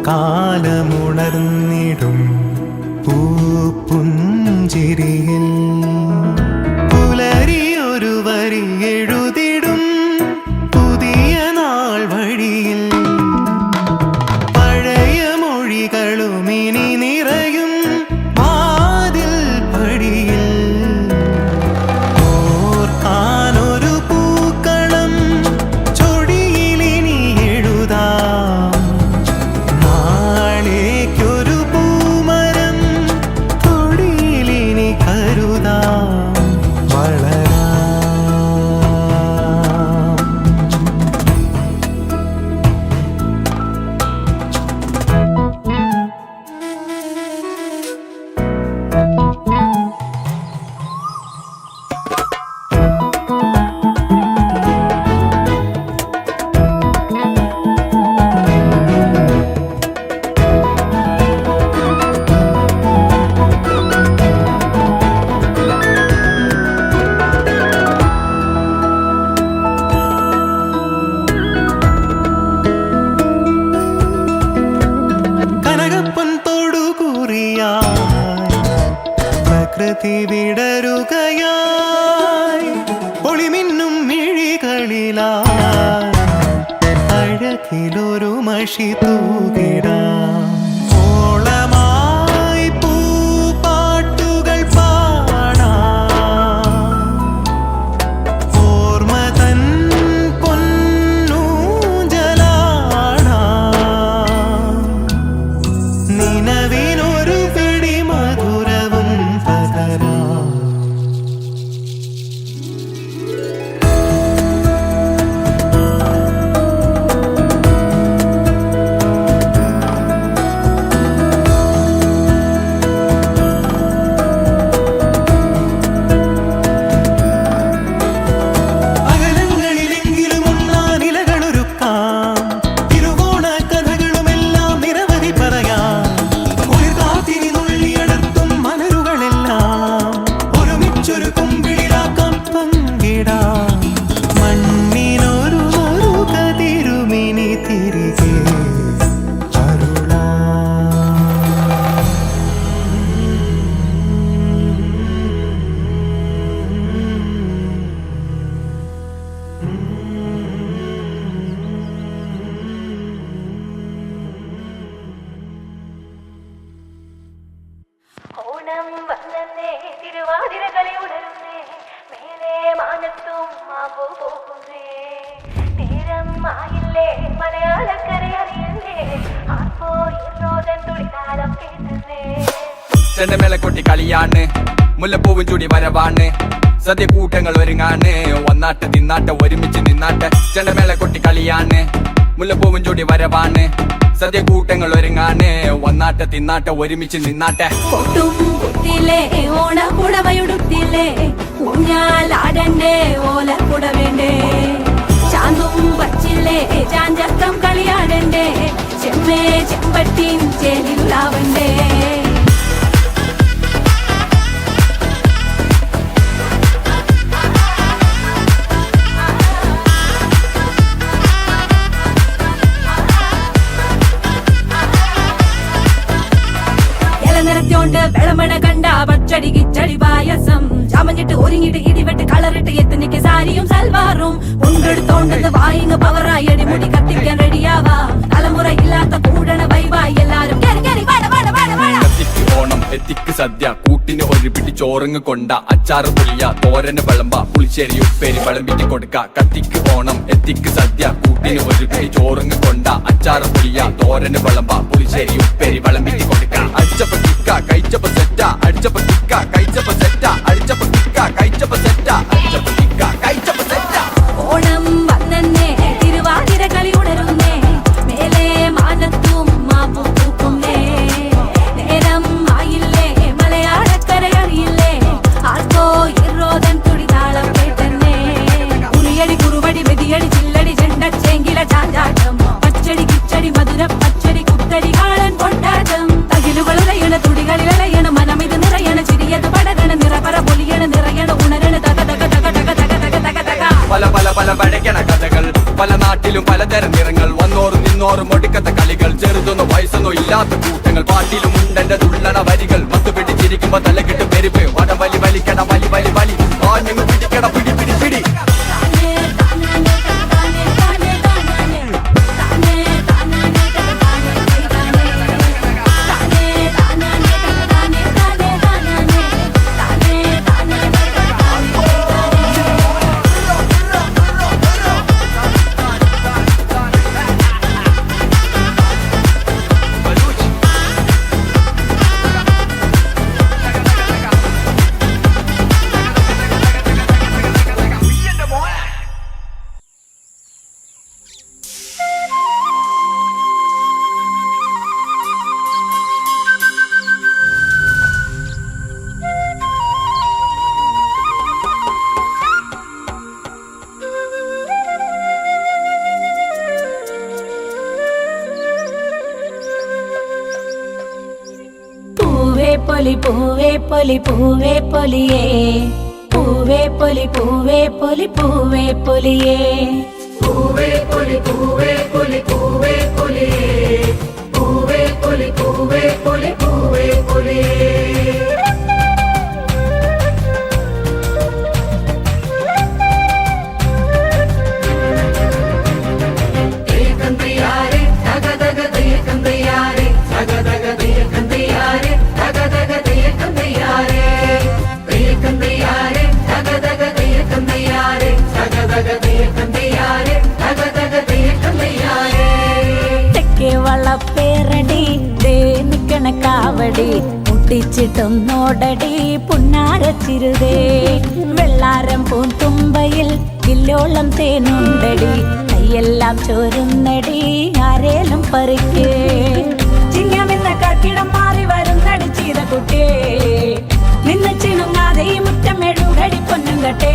കാലമുണർന്നിടും പൂപ്പുഞ്ചിരിയിൽ പുലരിയൊരു വരി എഴുതിടും പുതിയ നാൾ വഴിയിൽ പഴയ മൊഴികളും ഇനി നിറയും വാതിൽ പടിയിൽ ഓർക്കാനൊരു പൂക്കളം ചൊടിയിലിനി എഴുതാം നാളേക്കൊരു പൂമരം തൊടിയിലിനി കരുതാം പ്രകൃതി വിടരുകയായി ഒളിമിന്നും മിഴികളിലായി അഴകിലൊരു മഷി തൂകിടാം ഓളമായി പൂപ്പാട്ടുകൾ പാടാം ഓർമ്മ തൻ പൊന്നൂഞ്ചലാടാം നിലവിനൊരു പിടി മധുരവും പകരാം ഓണം വന്നേ തിരുവാതിരകളി ഉണരുന്നേ മേലെ മാനത്തും മാമ്പൂ പോകുന്നേ നേരം ആയില്ലേ മലയാളക്കര അറിയുന്നേ ആർപ്പോ ഇന്നോതൻ തുടിതാളം കേട്ടുന്നേ ചെണ്ടമേള കൊട്ടി കളിയാണ് മുല്ലപ്പൂവും ചൂടി വരവാണ് സദ്യ കൂട്ടങ്ങൾ ഒരുങ്ങാണ് ഒന്നാട്ട് തിന്നാട്ട് ഒരുമിച്ച് നിന്നാട്ട് ചെണ്ടമേള കൊട്ടി കളിയാണ് മുല്ലപ്പൂവും ചൂടി വരവാണ് സദ്യ കൂട്ടങ്ങൾ ഒരുങ്ങാണ് ഒന്നാട്ട് തിന്നാട്ട് ഒരുമിച്ച് നിന്നാട്ടെ കൊട്ടും കുത്തില്ലേ ഓണ കുടവയുടുത്തില്ലേ ഊഞ്ഞാലാടണ്ടേ ഓല കുടവേണ്ടേ ചാന്തും വച്ചില്ലേ ചാഞ്ചക്കം കളിയാടണ്ടേ ചെമ്മേ ചെമ്പട്ടിൻ ചേലിലാവണ്ടേ നിറച്ചോണ്ട് വെളമണ കണ്ട പച്ചടി കിച്ചടി പായസം ചമഞ്ഞിട്ട് ഒരുങ്ങിട്ട് ഇടിവെട്ട് കളറിട്ട് എത്തുനിക്ക് സാരിയും സൽവാറും കൊണ്ടെടുത്തോണ്ടെന്ന് വായിങ് പവറായി അടിമുടി കത്തിക്കാൻ റെഡിയാവാ തലമുറ ഇല്ലാത്ത കൂടണ വൈവായി എല്ലാരും കത്തിക്ക് ഓണം എത്തിക്ക് സദ്യ കൂട്ടിന് ഒരു പിടി ചോറങ്ങ് കൊണ്ട അച്ചാറ് പുളിയ തോരന് വിളമ്പ പുളിശ്ശേരി ഉപ്പേരി വിളമ്പിട്ട് കൊടുക്ക കത്തിക്ക് ഓണം എത്തിക്ക് സദ്യ കൂട്ടിന് ഒരു പിടി ചോറങ്ങ് കൊണ്ട അച്ചാറ് പുളിയ തോരന് വിളമ്പ പുളിശ്ശേരി ഉപ്പേരി വിളമ്പിട്ട് കൊടുക്ക അടിച്ചപ്പ കിക്ക കഴിച്ചപ്പ സെറ്റ അടിച്ചപ്പ കിക്ക കഴിച്ചപ്പ സെറ്റ അടിച്ചപ്പ കിക്ക കഴിച്ചപ്പ സെറ്റ അടിച്ചപ്പ കിക്ക കഴിച്ചപ്പ സെറ്റ ഓണം വന്നേ തിരുവാതിര കളി ഉണരുന്നേ മേലെ മാനത്തും മാപ്പു പൂക്കുന്നേ നേരം ആയില്ലേ മലയാളക്കര അറിയില്ലേ ആർക്കോ ഇറോതൻ തുടിതാളം കേട്ടന്നേ ഉറിയടി കുറുവടി വെതിയടി ചില്ലടി ചെണ്ടച്ചെങ്കില ചാഞ്ചാട്ടം പച്ചടി കിച്ചടി മധുര പച്ചടി കുത്തടി കാളൻ കൊണ്ടാട്ടം തകിലുകൾ തുടികളിലയണ മനമിത് നിറയണ ചിരിയത് പടകണ നിറപര മുന്നോറും ഒടുക്കത്തെ കളികൾ ചെറുതൊന്നും വയസ്സൊന്നും ഇല്ലാത്ത കൂട്ടങ്ങൾ പാട്ടിലും ഉണ്ടെന്റെ തുള്ളണ വരികൾ മത്തു പിടിച്ചിരിക്കുമ്പോ തലകിട്ട് പെരുപ്പ് വടവലി വലിക്കട വലി വലി വലി ആഞ്ഞു പിടിക്കട പിടി പിടി പിടി പൊലി പൂവേ പൊലി പൂവേ പൊലിയേ പൂവേ പൊലി പൂവേ പൊലി പൂവേ പൊലിയേ പൂവേ പൊലി പൂവേ പൊലി പൂവേ പൊലിയേ പൂവേ പൊലി പൂവേ പൊലി പൂവേ പൊലിയേ വളപ്പേരടി ദേ നിക്കണ കാവടി മുട്ടിച്ചിട്ടൊന്നോടടി പുന്നാരച്ചിരുതേ വെള്ളാരം പൂന്തുമ്പയിൽ കില്ലോളം തേനുണ്ടടി കൈയെല്ലാം ചോരുന്നടി ആരേലും പറിക്കേ ചിങ്ങമെന്ന കർക്കിടം മാറി വരുന്നടി ചെയ്ത കുട്ടിയെ നിന്ന് ചിണുങ്ങാതെ ഈ മുറ്റം എഴുകടി പൊന്നും കട്ടേ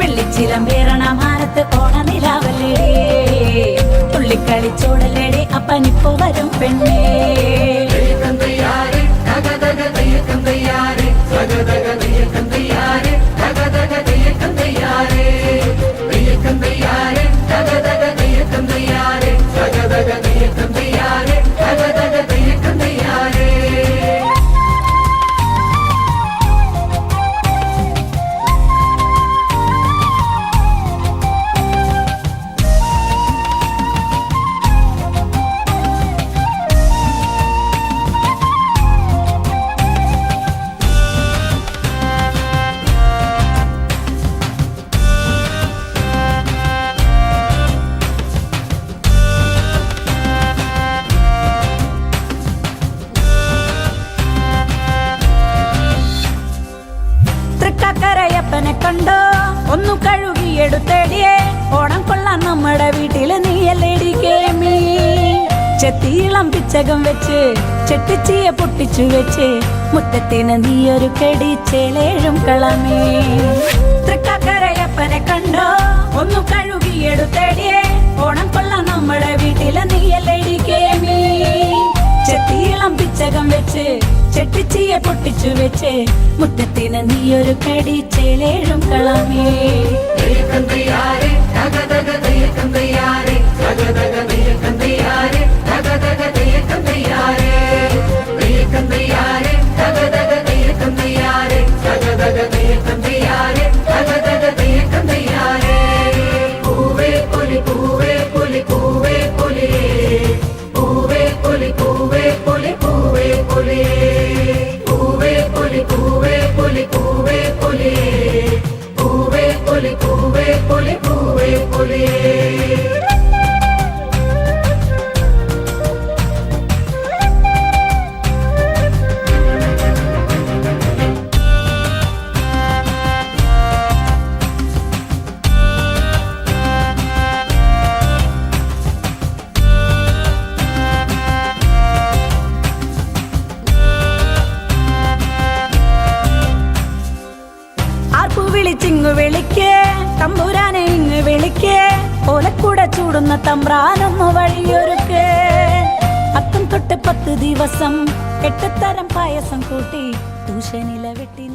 വെള്ളിച്ചിലം വേറണ മാനത്ത് ഓണ നിലാവല്ലേടേ തുള്ളിക്കളിച്ചോടലേടെ അപ്പനിപ്പോ വരും പെണ്ണേ തൃക്കക്കരയപ്പനെ കണ്ടോ ഒന്നു കഴുകിയെടുത്തേടിയേ ഓണം കൊള്ളാൻ നമ്മുടെ വീട്ടില് നീയല്ലേടി കേമി ചെത്തിയിളം പിച്ചകം വെച്ച് ചെട്ടിച്ചിയ പൊട്ടിച്ചു വെച്ച് മുറ്റത്തിന് നീയൊരു കടി ചേലേഴും കളമേ തൃക്കക്കരയപ്പനെ കണ്ടോ ഒന്നു കഴുകിയെടുത്തേടിയേ ഓണം കൊള്ളാൻ നമ്മുടെ വീട്ടില് നീയല്ലേടി കേമി ചെത്തിയിളം പിച്ചകം വെച്ച് ചെട്ടിച്ചിയെ പൊട്ടിച്ചു വെച്ച് മുറ്റത്തിന് നീയൊരു കടി ചേലേഴും കളമേ പൂവേ പൊലി പൂവേ പൊലി പൂവേ പൊലിയേ പൂവേ പൊലി പൂവേ പൊലി പൂവേ പൊലിയേ പൂവേ പൊലി പൂവേ പൊലി പൂവേ പൊലിയേ പൂവേ പൊലി പൂവേ പൊലി പൂവേ പൊലിയേ വിളിച്ചിങ്ങു വിളിക്കേ തമ്പുരാനെ ഇങ്ങ് വിളിക്കേ ഓലക്കൂടെ ചൂടുന്ന തമ്പ്രാനൊന്നു വഴിയൊരുക്കേ അത്തം തൊട്ട് 10 ദിവസം 8 തരം പായസം കൂട്ടി തൂശനില വെട്ടി